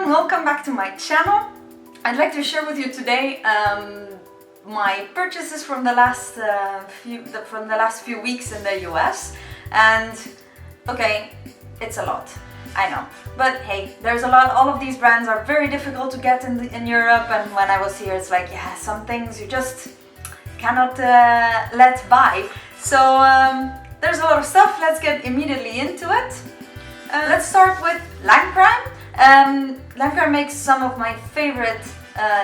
everyone, welcome back to my channel. I'd like to share with you today my purchases from the last few weeks in the US. And okay, it's a lot, I know, but hey, there's a lot. All of these brands are very difficult to get in Europe, and when I was here, it's like, yeah, some things you just cannot let by. So there's a lot of stuff. Let's get immediately into it. Let's start with Limecrime. Limecrime makes some of my favorite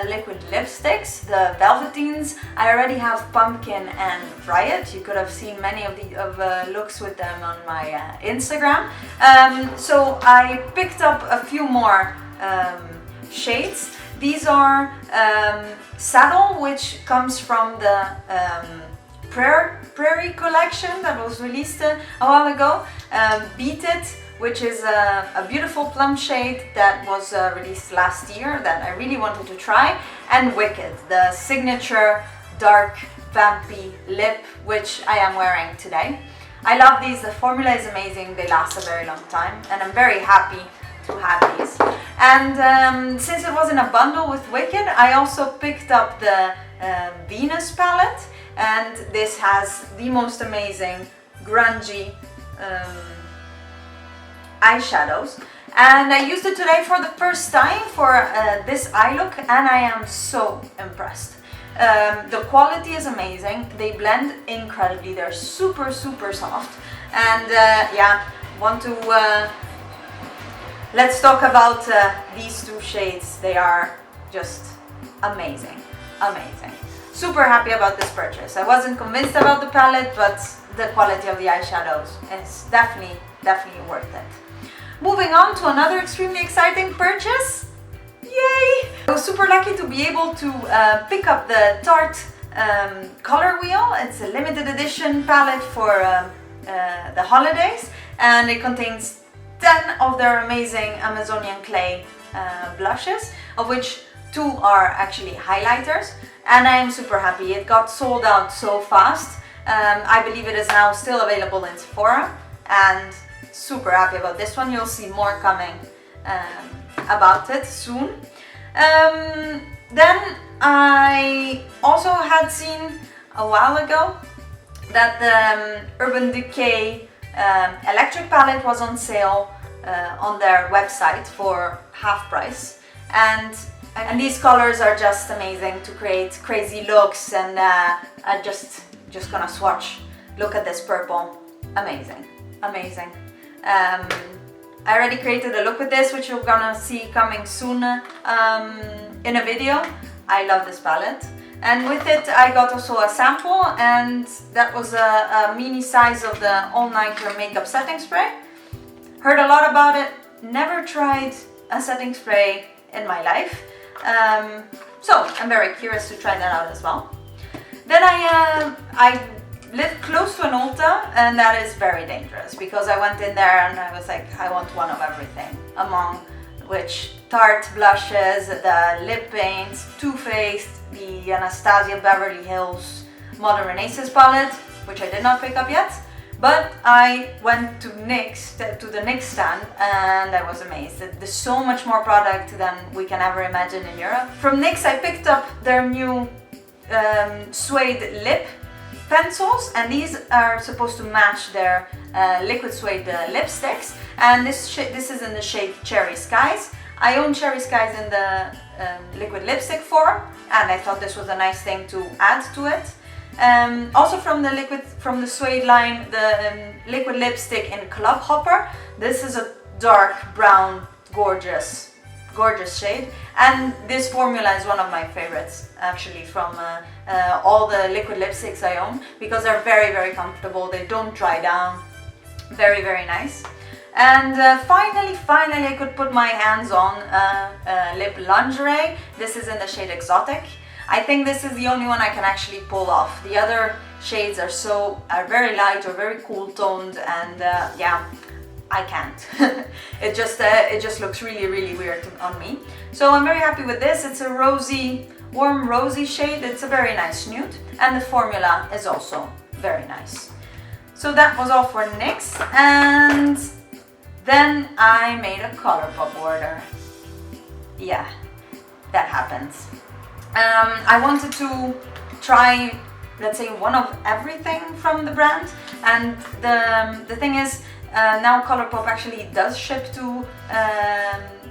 liquid lipsticks, the Velveteens. I already have Pumpkin and Riot. You could have seen many of the looks with them on my Instagram. So I picked up a few more shades. These are Satin, which comes from the Prairie collection that was released a while ago. Beat It, which is a beautiful plum shade that was released last year that I really wanted to try, and Wicked, the signature dark vampy lip, which I am wearing today. I love these. The formula is amazing. They last a very long time, and I'm very happy to have these. And since it was in a bundle with Wicked, I also picked up the Venus palette, and this has the most amazing grungy eyeshadows, and I used it today for the first time for this eye look, and I am so impressed. The quality is amazing. They blend incredibly. They're super soft, and yeah, let's talk about these two shades. They are just amazing. Super happy about this purchase. I wasn't convinced about the palette, but the quality of the eyeshadows is definitely worth it. Moving on to another extremely exciting purchase. Yay! I was super lucky to be able to pick up the Tarte color wheel. It's a limited edition palette for the holidays, and it contains 10 of their amazing Amazonian clay blushes, of which 2 are actually highlighters, and I am super happy. It got sold out so fast. I believe it is now still available in Sephora, and super happy about this one. You'll see more coming about it soon. Then I also had seen a while ago that the Urban Decay electric palette was on sale on their website for half price, and these colors are just amazing to create crazy looks, and I'm just gonna swatch. Look at this purple, amazing. I already created a look with this, which you're gonna see coming soon in a video. I love this palette, and with it I got also a sample, and that was a mini size of the All Nighter makeup setting spray. Heard a lot about it, never tried a setting spray in my life, so I'm very curious to try that out as well. Then I live close to an Ulta, and that is very dangerous because I went in there and I was like, I want one of everything, among which Tarte blushes, the lip paints, Too Faced, the Anastasia Beverly Hills Modern Renaissance palette, which I did not pick up yet, but I went to NYX, to the NYX stand, and I was amazed. There's so much more product than we can ever imagine in Europe. From NYX I picked up their new suede lip pencils, and these are supposed to match their liquid suede lipsticks, and this is in the shade Cherry Skies. I own Cherry Skies in the liquid lipstick form, and I thought this was a nice thing to add to it. Also from the suede line, the liquid lipstick in Club Hopper. This is a dark brown, gorgeous shade, and this formula is one of my favorites actually from all the liquid lipsticks I own, because they're very comfortable. They don't dry down. Very nice. And finally I could put my hands on lip lingerie. This is in the shade Exotic. I think this is the only one I can actually pull off. The other shades are very light or very cool toned, and yeah, I can't. It just looks really weird on me. So I'm very happy with this. It's a warm rosy shade. It's a very nice nude, and the formula is also very nice. So that was all for NYX, and then I made a Colourpop order. yeah, that happens. I wanted to try, let's say, one of everything from the brand, and the thing is, now Colourpop actually does ship to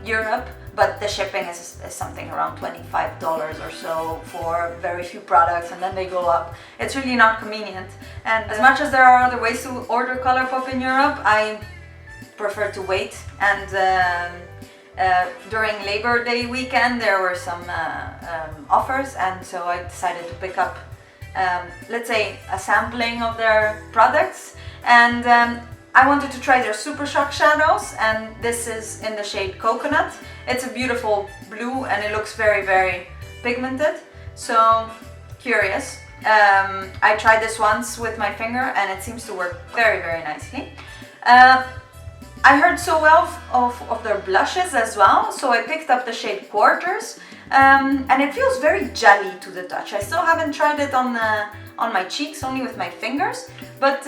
Europe, but the shipping is something around $25 or so for very few products, and then they go up. It's really not convenient, and as much as there are other ways to order Colourpop in Europe, I prefer to wait. And during Labor Day weekend there were some offers, and so I decided to pick up let's say a sampling of their products, and I wanted to try their Super Shock shadows, and this is in the shade Coconut. It's a beautiful blue and it looks very, very pigmented, so curious. I tried this once with my finger and it seems to work very, very nicely. I heard so well of their blushes as well, so I picked up the shade Quarters, and it feels very jelly to the touch. I still haven't tried it on my cheeks, only with my fingers, but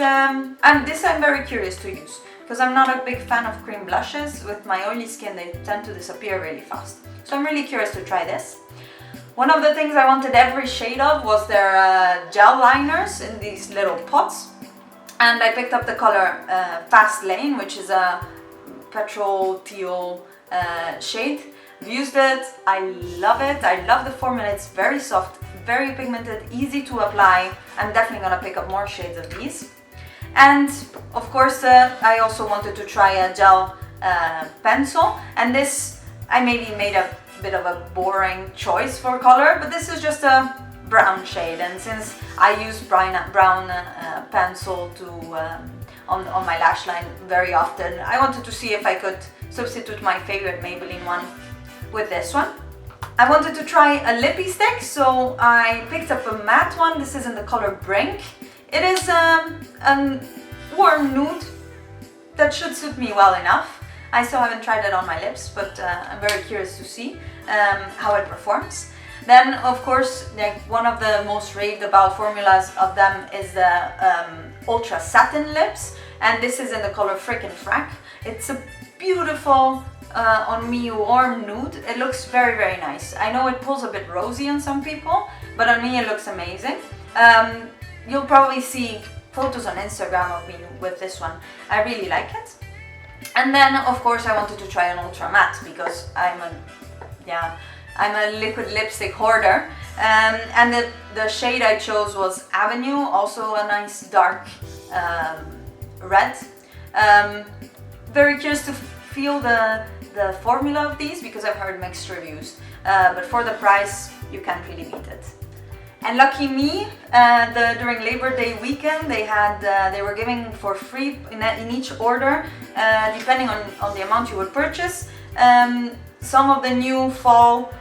this I'm very curious to use, because I'm not a big fan of cream blushes. With my oily skin they tend to disappear really fast, so I'm really curious to try this. One of the things I wanted every shade of was their gel liners in these little pots, and I picked up the color Fast Lane, which is a petrol teal shade. I've used it, I love it, I love the formula. It's very soft, very pigmented, easy to apply. I'm definitely gonna pick up more shades of these. And of course I also wanted to try a gel pencil, and this I maybe made a bit of a boring choice for color, but this is just a brown shade, and since I use brown pencil to on my lash line very often, I wanted to see if I could substitute my favorite Maybelline one with this one. I wanted to try a lippy stick, so I picked up a matte one. This is in the color Brink. It is a warm nude that should suit me well enough. I still haven't tried it on my lips, but I'm very curious to see how it performs. Then, of course, like one of the most raved about formulas of them is the Ultra Satin lips, and this is in the color Frack. It's a beautiful on me warm nude. It looks very, very nice. I know it pulls a bit rosy on some people, but on me it looks amazing. You'll probably see photos on Instagram of me with this one. I really like it. And then, of course, I wanted to try an ultra matte because I'm a liquid lipstick hoarder, and the shade I chose was Avenue, also a nice dark red. Very curious to feel the formula of these because I've heard mixed reviews, but for the price you can't really beat it. And lucky me, during Labor Day weekend they were giving for free in each order, depending on the amount you would purchase, some of the new fall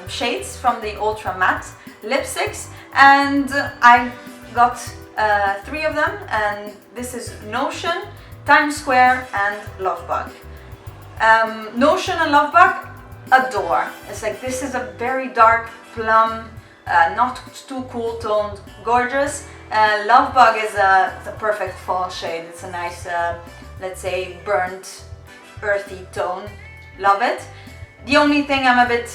shades from the Ultra Matte lipsticks, and I got 3 of them, and this is Notion, Times Square and Lovebug. Notion and Lovebug, adore. It's like, this is a very dark plum, not too cool toned, gorgeous. Lovebug is the perfect fall shade. It's a nice, let's say, burnt, earthy tone. Love it. The only thing I'm a bit,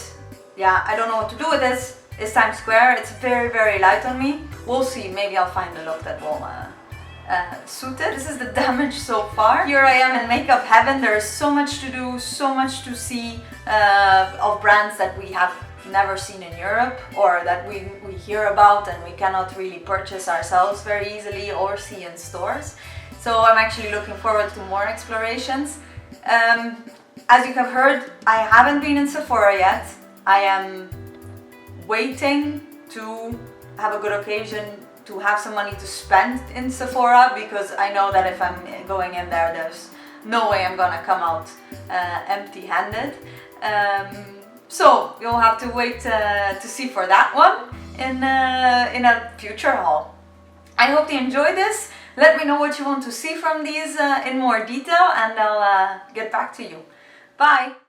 I don't know what to do with this is Times Square. It's very, very light on me. We'll see, maybe I'll find a look that will suit it. This is the damage so far. Here I am in makeup heaven. There is so much to do, so much to see of brands that we have never seen in Europe, or that we hear about and we cannot really purchase ourselves very easily or see in stores. So I'm actually looking forward to more explorations. As you have heard, I haven't been in Sephora yet. I am waiting to have a good occasion to have some money to spend in Sephora, because I know that if I'm going in there, there's no way I'm gonna come out empty-handed. So you'll have to wait to see for that one in a future haul. I hope you enjoyed this. Let me know what you want to see from these in more detail, and I'll get back to you. Bye!